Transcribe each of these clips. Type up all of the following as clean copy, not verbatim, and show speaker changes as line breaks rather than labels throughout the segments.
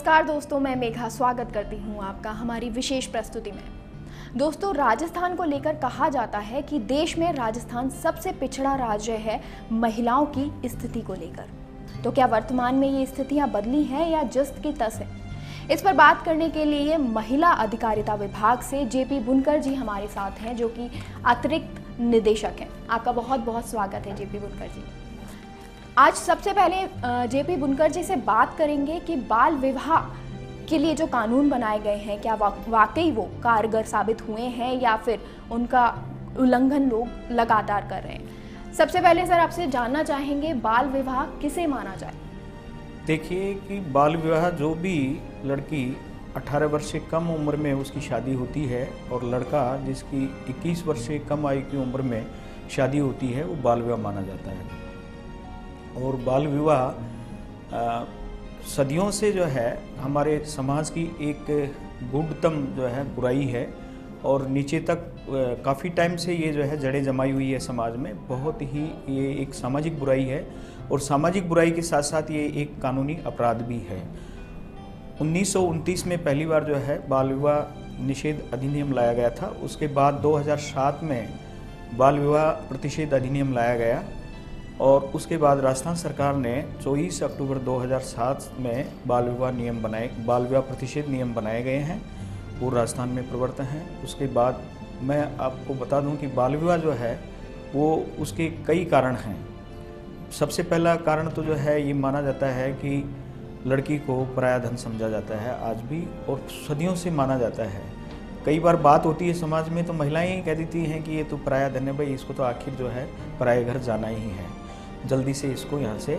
नमस्कार दोस्तों, मैं मेघा स्वागत करती हूँ आपका हमारी विशेष प्रस्तुति में। दोस्तों, राजस्थान को लेकर कहा जाता है कि देश में राजस्थान सबसे पिछड़ा राज्य है महिलाओं की स्थिति को लेकर। तो क्या वर्तमान में ये स्थितियाँ बदली हैं या जस्ट की तस है? इस पर बात करने के लिए महिला अधिकारिता विभाग से जेपी बुनकर जी हमारे साथ हैं, जो कि अतिरिक्त निदेशक हैं। आपका बहुत बहुत स्वागत है जेपी बुनकर जी। आज सबसे पहले जेपी बुनकर जी से बात करेंगे कि बाल विवाह के लिए जो कानून बनाए गए हैं, क्या वाकई वो कारगर साबित हुए हैं या फिर उनका उल्लंघन लोग लगातार कर रहे हैं। सबसे पहले सर आपसे जानना चाहेंगे, बाल विवाह किसे माना जाए?
देखिए कि बाल विवाह, जो भी लड़की 18 वर्ष से कम उम्र में उसकी शादी होती है और लड़का जिसकी 21 वर्ष से कम आयु की उम्र में शादी होती है, वो बाल विवाह माना जाता है। और बाल विवाह सदियों से जो है हमारे समाज की एक गूढ़तम जो है बुराई है और नीचे तक काफ़ी टाइम से ये जो है जड़ें जमाई हुई है समाज में। बहुत ही ये एक सामाजिक बुराई है और सामाजिक बुराई के साथ साथ ये एक कानूनी अपराध भी है। 1929 में पहली बार जो है बाल विवाह निषेध अधिनियम लाया गया था। उसके बाद 2007 में बाल विवाह प्रतिषेध अधिनियम लाया गया और उसके बाद राजस्थान सरकार ने 24 अक्टूबर 2007 में बाल विवाह प्रतिषेध नियम बनाए गए हैं, वो राजस्थान में प्रवर्तन हैं। उसके बाद मैं आपको बता दूं कि बाल विवाह जो है वो उसके कई कारण हैं। सबसे पहला कारण तो जो है ये माना जाता है कि लड़की को पराया धन समझा जाता है आज भी, और सदियों से माना जाता है। कई बार बात होती है समाज में तो महिलाएं ही कह देती हैं कि ये तो पराया धन है भाई, इसको तो आखिर जो है पराये घर जाना ही है, जल्दी से इसको यहाँ से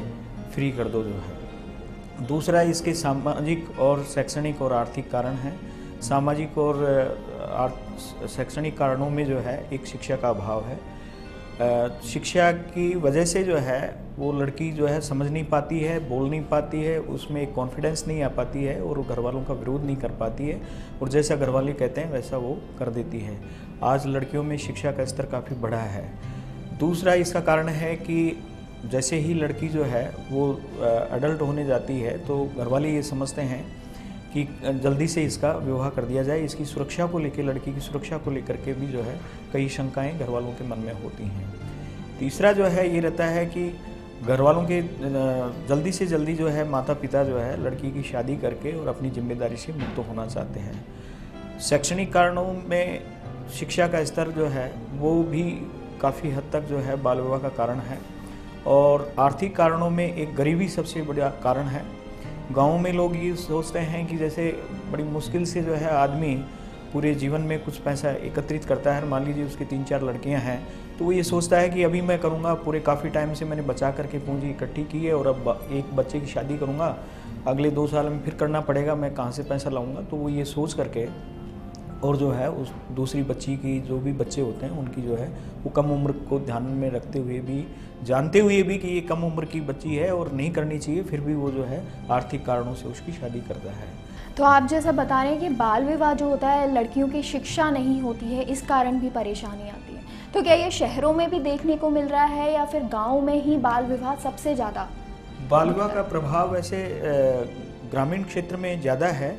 फ्री कर दो जो है। दूसरा, इसके सामाजिक और शैक्षणिक और आर्थिक कारण हैं। सामाजिक और शैक्षणिक कारणों में जो है एक शिक्षा का अभाव है। शिक्षा की वजह से जो है वो लड़की जो है समझ नहीं पाती है, बोल नहीं पाती है, उसमें एक कॉन्फिडेंस नहीं आ पाती है और वो घर वालों का विरोध नहीं कर पाती है और जैसा घर वाले कहते हैं वैसा वो कर देती है। आज लड़कियों में शिक्षा का स्तर काफ़ी बढ़ा है। दूसरा इसका कारण है कि जैसे ही लड़की जो है वो अडल्ट होने जाती है तो घरवाले ये समझते हैं कि जल्दी से इसका विवाह कर दिया जाए। इसकी सुरक्षा को लेकर, लड़की की सुरक्षा को लेकर के भी जो है कई शंकाएं घरवालों के मन में होती हैं। तीसरा जो है ये रहता है कि घरवालों के जल्दी से जल्दी जो है माता पिता जो है लड़की की शादी करके और अपनी जिम्मेदारी से मुक्त होना चाहते हैं। शैक्षणिक कारणों में शिक्षा का स्तर जो है वो भी काफ़ी हद तक जो है बाल विवाह का कारण है। और आर्थिक कारणों में एक गरीबी सबसे बड़ा कारण है। गाँव में लोग ये सोचते हैं कि जैसे बड़ी मुश्किल से जो है आदमी पूरे जीवन में कुछ पैसा एकत्रित करता है। मान लीजिए उसकी 3-4 लड़कियां हैं तो वो ये सोचता है कि अभी मैं करूँगा, पूरे काफ़ी टाइम से मैंने बचा करके पूंजी इकट्ठी की है और अब एक बच्चे की शादी करूँगा, अगले 2 साल में फिर करना पड़ेगा, मैं कहाँ से पैसा लाऊँगा। तो वो ये सोच करके और जो है उस दूसरी बच्ची की, जो भी बच्चे होते हैं उनकी जो है वो कम उम्र को ध्यान में रखते हुए भी, जानते हुए भी कि ये कम उम्र की बच्ची है और नहीं करनी चाहिए, फिर भी वो जो है आर्थिक कारणों से उसकी शादी करता है।
तो आप जैसा बता रहे हैं कि बाल विवाह जो होता है, लड़कियों की शिक्षा नहीं होती है, इस कारण भी परेशानी आती है। तो क्या ये शहरों में भी देखने को मिल रहा है या फिर गाँव में ही बाल विवाह सबसे ज़्यादा?
बाल विवाह का प्रभाव वैसे ग्रामीण क्षेत्र में ज़्यादा है,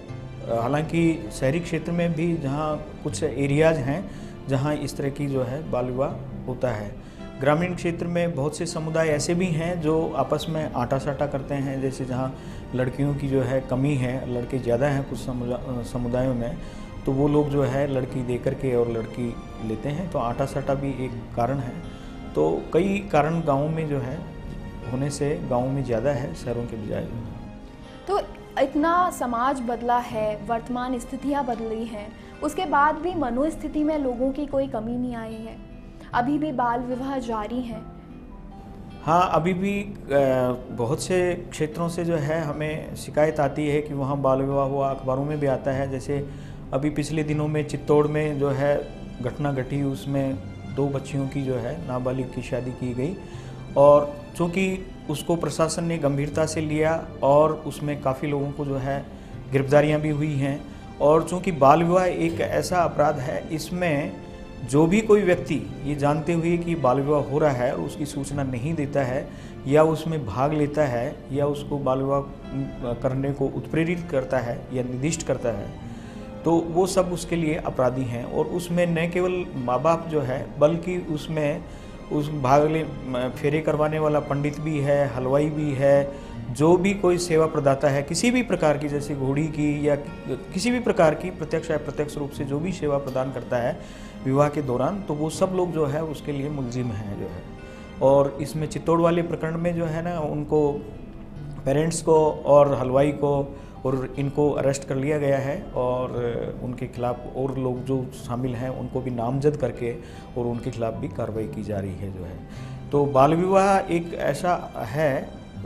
हालांकि शहरी क्षेत्र में भी जहां कुछ एरियाज़ हैं जहां इस तरह की जो है बाल विवाह होता है। ग्रामीण क्षेत्र में बहुत से समुदाय ऐसे भी हैं जो आपस में आटा साटा करते हैं, जैसे जहां लड़कियों की जो है कमी है, लड़के ज़्यादा हैं कुछ समुदायों में, तो वो लोग जो है लड़की दे करके और लड़की लेते हैं, तो आटा साटा भी एक कारण है। तो कई कारण गाँव में जो है होने से गाँव में ज़्यादा है शहरों के बजाय।
तो इतना समाज बदला है, वर्तमान स्थितियाँ बदली हैं, उसके बाद भी मनोस्थिति में लोगों की कोई कमी नहीं आई है, अभी भी बाल विवाह जारी है।
हाँ, अभी भी बहुत से क्षेत्रों से जो है हमें शिकायत आती है कि वहाँ बाल विवाह हुआ, अखबारों में भी आता है। जैसे अभी पिछले दिनों में चित्तौड़ में जो है घटना घटी, उसमें 2 बच्चियों की जो है नाबालिग की शादी की गई और चूँकि उसको प्रशासन ने गंभीरता से लिया और उसमें काफ़ी लोगों को जो है गिरफ्तारियां भी हुई हैं। और चूँकि बाल विवाह एक ऐसा अपराध है, इसमें जो भी कोई व्यक्ति ये जानते हुए कि बाल विवाह हो रहा है और उसकी सूचना नहीं देता है या उसमें भाग लेता है या उसको बाल विवाह करने को उत्प्रेरित करता है या निर्दिष्ट करता है, तो वो सब उसके लिए अपराधी हैं। और उसमें न केवल माँ बाप जो है, बल्कि उसमें उस फेरे करवाने वाला पंडित भी है, हलवाई भी है, जो भी कोई सेवा प्रदाता है किसी भी प्रकार की, जैसे घोड़ी की या किसी भी प्रकार की प्रत्यक्ष या अप्रत्यक्ष रूप से जो भी सेवा प्रदान करता है विवाह के दौरान, तो वो सब लोग जो है उसके लिए मुलजिम हैं जो है। और इसमें चित्तौड़ वाले प्रकरण में जो है ना, उनको पेरेंट्स को और हलवाई को और इनको अरेस्ट कर लिया गया है और उनके खिलाफ और लोग जो शामिल हैं उनको भी नामजद करके और उनके खिलाफ भी कार्रवाई की जा रही है जो है। तो बाल विवाह एक ऐसा है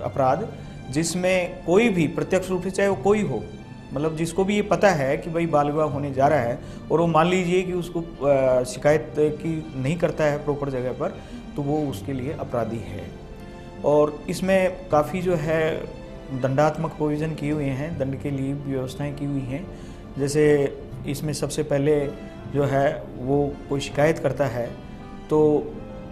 अपराध जिसमें कोई भी प्रत्यक्ष रूप से, चाहे वो कोई हो, मतलब जिसको भी ये पता है कि भाई बाल विवाह होने जा रहा है और वो मान लीजिए कि उसको शिकायत की नहीं करता है प्रॉपर जगह पर, तो वो उसके लिए अपराधी है। और इसमें काफ़ी जो है दंडात्मक प्रोविज़न किए हुए हैं, दंड के लिए व्यवस्थाएं की हुई हैं। जैसे इसमें सबसे पहले जो है वो कोई शिकायत करता है, तो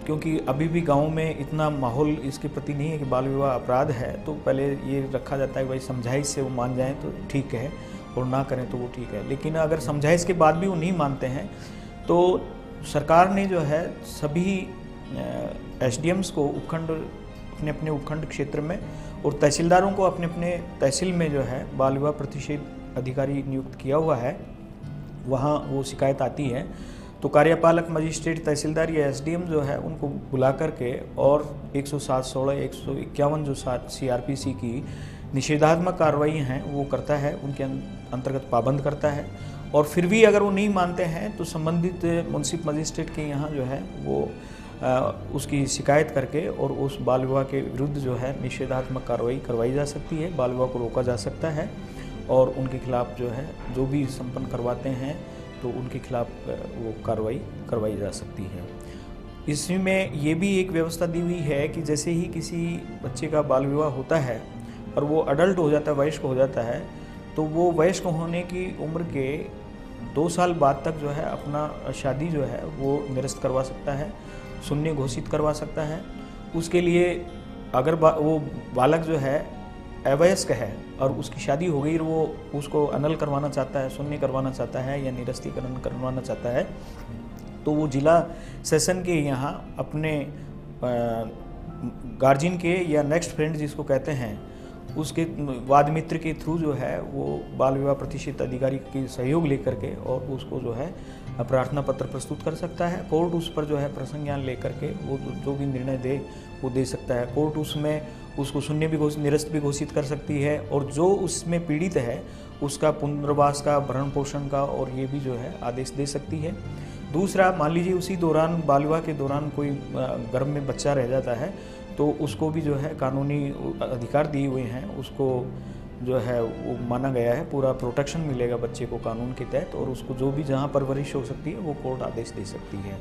क्योंकि अभी भी गांव में इतना माहौल इसके प्रति नहीं है कि बाल विवाह अपराध है, तो पहले ये रखा जाता है कि भाई समझाइश से वो मान जाएं तो ठीक है और ना करें तो वो ठीक है। लेकिन अगर समझाइश के बाद भी वो नहीं मानते हैं तो सरकार ने जो है सभी एसडीएम्स को अपने अपने उपखंड क्षेत्र में और तहसीलदारों को अपने अपने तहसील में जो है बाल विवाह प्रतिषेध अधिकारी नियुक्त किया हुआ है। वहाँ वो शिकायत आती है तो कार्यपालक मजिस्ट्रेट, तहसीलदार या एसडीएम जो है उनको बुला करके और 107/16, 151 जो सीआरपीसी की निषेधात्मक कार्रवाई हैं वो करता है, उनके अंतर्गत पाबंद करता है। और फिर भी अगर वो नहीं मानते हैं तो संबंधित मुंसिफ मजिस्ट्रेट के यहाँ जो है वो उसकी शिकायत करके और उस बाल विवाह के विरुद्ध जो है निषेधात्मक कार्रवाई करवाई जा सकती है, बाल विवाह को रोका जा सकता है और उनके खिलाफ जो है जो भी संपन्न करवाते हैं तो उनके खिलाफ वो कार्रवाई करवाई जा सकती है। इसमें ये भी एक व्यवस्था दी हुई है कि जैसे ही किसी बच्चे का बाल विवाह होता है और वो अडल्ट हो जाता है, वयस्क हो जाता है, तो वो वयस्क होने की उम्र के 2 साल बाद तक जो है अपना शादी जो है वो निरस्त करवा सकता है, शून्य घोषित करवा सकता है। उसके लिए अगर वो बालक जो है अवयस्क है और उसकी शादी हो गई और वो उसको अनल करवाना चाहता है, शून्य करवाना चाहता है या निरस्तीकरण करवाना चाहता है, तो वो जिला सेशन के यहाँ अपने गार्जियन के या नेक्स्ट फ्रेंड जिसको कहते हैं उसके वाद मित्र के थ्रू जो है वो बाल विवाह प्रतिषेध अधिकारी की सहयोग लेकर के और उसको जो है प्रार्थना पत्र प्रस्तुत कर सकता है। कोर्ट उस पर जो है प्रसंज्ञान लेकर के वो जो भी निर्णय दे वो दे सकता है। कोर्ट उसमें उसको शून्य भी निरस्त भी घोषित कर सकती है और जो उसमें पीड़ित है उसका पुनर्वास का, भरण पोषण का और ये भी जो है आदेश दे सकती है। दूसरा, मान लीजिए उसी दौरान बाल विवाह के दौरान कोई गर्भ में बच्चा रह जाता है तो उसको भी जो है कानूनी अधिकार दिए हुए हैं, उसको जो है वो माना गया है, पूरा प्रोटेक्शन मिलेगा बच्चे को कानून के तहत और उसको जो भी जहाँ परवरिश हो सकती है वो कोर्ट आदेश दे सकती है।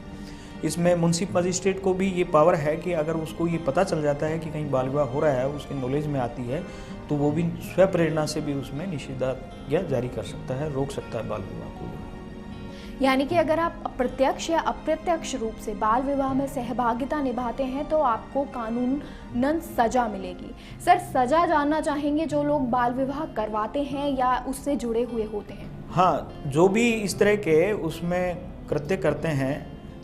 इसमें मुंसिफ मजिस्ट्रेट को भी ये पावर है कि अगर उसको ये पता चल जाता है कि कहीं बाल विवाह हो रहा है, उसके नॉलेज में आती है, तो वो भी स्वप्रेरणा से भी उसमें निषेधाज्ञा जारी कर सकता है, रोक सकता है बाल विवाह को।
यानी कि अगर आप प्रत्यक्ष या अप्रत्यक्ष रूप से बाल विवाह में सहभागिता निभाते हैं तो आपको कानूनन सजा मिलेगी। सर, सजा जानना चाहेंगे जो लोग बाल विवाह करवाते हैं या उससे जुड़े हुए होते हैं?
हाँ, जो भी इस तरह के उसमें कृत्य करते हैं,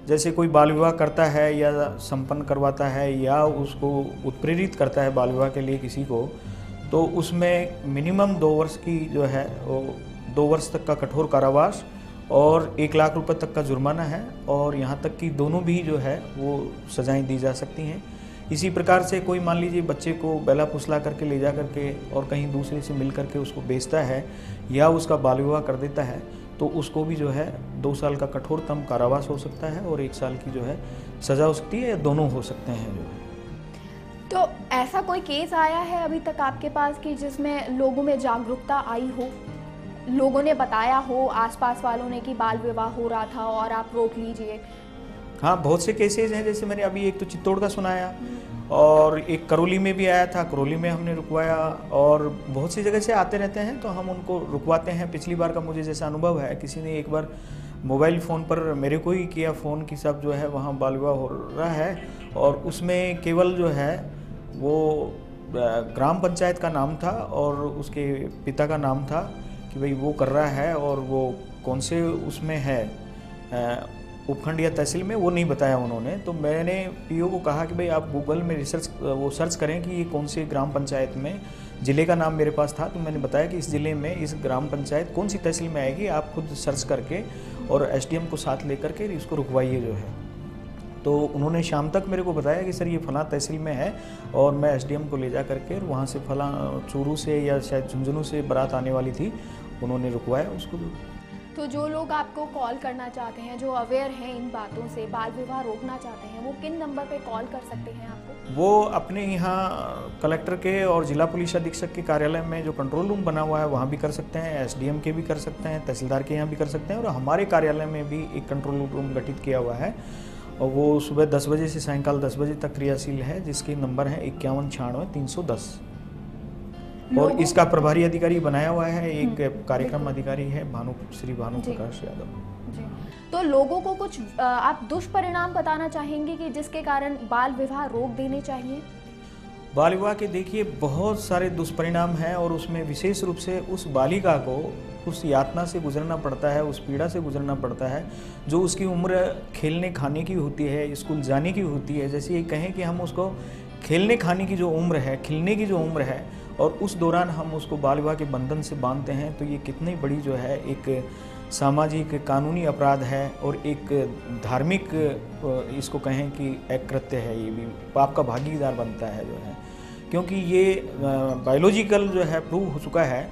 जैसे कोई बाल विवाह करता है या संपन्न करवाता है या उसको उत्प्रेरित करता है बाल विवाह के लिए किसी को, तो उसमें मिनिमम 2 वर्ष की जो है वो 2 वर्ष तक का कठोर कारावास और 1 लाख रुपए तक का जुर्माना है और यहाँ तक कि दोनों भी जो है वो सजाएं दी जा सकती हैं। इसी प्रकार से कोई मान लीजिए बच्चे को बेला फुसला करके ले जा करके और कहीं दूसरे से मिल करके उसको बेचता है या उसका बाल विवाह कर देता है तो उसको भी जो है 2 साल का कठोरतम कारावास हो सकता है और 1 साल की जो है सज़ा हो सकती है या दोनों हो सकते हैं जो है।
तो ऐसा कोई केस आया है अभी तक आपके पास कि जिसमें लोगों में जागरूकता आई हो, लोगों ने बताया हो, आसपास वालों ने कि बाल विवाह हो रहा था और आप रोक लीजिए?
हाँ, बहुत से केसेज हैं, जैसे मैंने अभी एक तो चित्तौड़ का सुनाया और एक करौली में भी आया था, करौली में हमने रुकवाया और बहुत सी जगह से आते रहते हैं तो हम उनको रुकवाते हैं। पिछली बार का मुझे जैसा अनुभव है, किसी ने एक बार मोबाइल फ़ोन पर मेरे को ही किया फ़ोन कि सब जो है वहाँ बाल विवाह हो रहा है, और उसमें केवल जो है वो ग्राम पंचायत का नाम था और उसके पिता का नाम था कि भाई वो कर रहा है, और वो कौन से उसमें है उपखंड या तहसील में वो नहीं बताया उन्होंने। तो मैंने पीओ को कहा कि भाई आप गूगल में सर्च करें कि ये कौन से ग्राम पंचायत में, ज़िले का नाम मेरे पास था तो मैंने बताया कि इस ज़िले में इस ग्राम पंचायत कौन सी तहसील में आएगी, आप खुद सर्च करके और एसडीएम को साथ लेकर के इसको रुकवाइए जो है। तो उन्होंने शाम तक मेरे को बताया कि सर ये फलां तहसील में है, और मैं एसडीएम को ले जा करके वहाँ से फलां चूरू से या शायद झुंझुनू से बारात आने वाली थी, उन्होंने रुकवाया उसको।
तो जो लोग आपको कॉल करना चाहते हैं, जो अवेयर हैं इन बातों से, बाल विवाह रोकना चाहते हैं, वो किन नंबर पे कॉल कर सकते हैं आपको?
वो अपने यहाँ कलेक्टर के और जिला पुलिस अधीक्षक के कार्यालय में जो कंट्रोल रूम बना हुआ है वहाँ भी कर सकते हैं, एसडीएम के भी कर सकते हैं, तहसीलदार के यहाँ भी कर सकते हैं, और हमारे कार्यालय में भी एक कंट्रोल रूम गठित किया हुआ है, और वो सुबह 10 बजे से सायंकाल 10 बजे तक क्रियाशील है, जिसके नंबर है 5196-310। और इसका प्रभारी अधिकारी बनाया हुआ है एक कार्यक्रम अधिकारी है श्री भानु प्रकाश यादव
जी। तो लोगों को कुछ आप दुष्परिणाम बताना चाहेंगे कि जिसके कारण बाल विवाह रोक देने चाहिए?
बाल विवाह के देखिए बहुत सारे दुष्परिणाम हैं, और उसमें विशेष रूप से उस बालिका को उस यातना से गुजरना पड़ता है, उस पीड़ा से गुजरना पड़ता है, जो उसकी उम्र खेलने खाने की होती है, स्कूल जाने की होती है। जैसे ये कहें कि हम उसको खेलने खाने की जो उम्र है, खिलने की जो उम्र है, और उस दौरान हम उसको बाल विवाह के बंधन से बांधते हैं, तो ये कितनी बड़ी जो है एक सामाजिक कानूनी अपराध है, और एक धार्मिक इसको कहें कि एक कृत्य है, ये भी पाप का भागीदार बनता है जो है। क्योंकि ये बायोलॉजिकल जो है प्रूव हो चुका है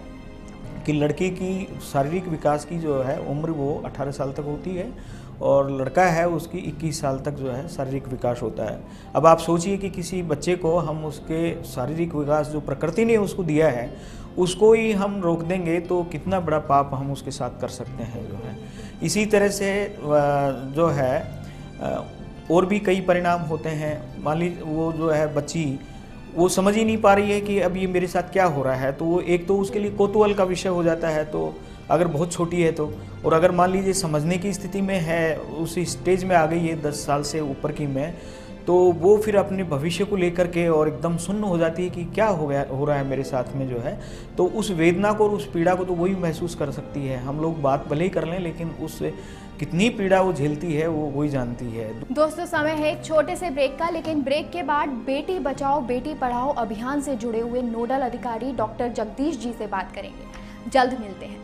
कि लड़के की शारीरिक विकास की जो है उम्र वो 18 साल तक होती है, और लड़का है उसकी 21 साल तक जो है शारीरिक विकास होता है। अब आप सोचिए कि किसी बच्चे को हम उसके शारीरिक विकास जो प्रकृति ने उसको दिया है उसको ही हम रोक देंगे, तो कितना बड़ा पाप हम उसके साथ कर सकते हैं जो है। इसी तरह से जो है और भी कई परिणाम होते हैं। मान लीजिए वो जो है बच्ची वो समझ ही नहीं पा रही है कि अब ये मेरे साथ क्या हो रहा है, तो वो एक तो उसके लिए कौतूहल का विषय हो जाता है, तो अगर बहुत छोटी है तो, और अगर मान लीजिए समझने की स्थिति में है, उस स्टेज में आ गई है 10 साल से ऊपर की में, तो वो फिर अपने भविष्य को लेकर के और एकदम सुन्न हो जाती है कि क्या हो रहा है मेरे साथ में जो है। तो उस वेदना को और उस पीड़ा को तो वही महसूस कर सकती है। हम लोग बात भले ही कर लें, लेकिन उस कितनी पीड़ा वो झेलती है वो वही जानती है।
दोस्तों समय है एक छोटे से ब्रेक का, लेकिन ब्रेक के बाद बेटी बचाओ बेटी पढ़ाओ अभियान से जुड़े हुए नोडल अधिकारी डॉक्टर जगदीश जी से बात करेंगे। जल्द मिलते हैं।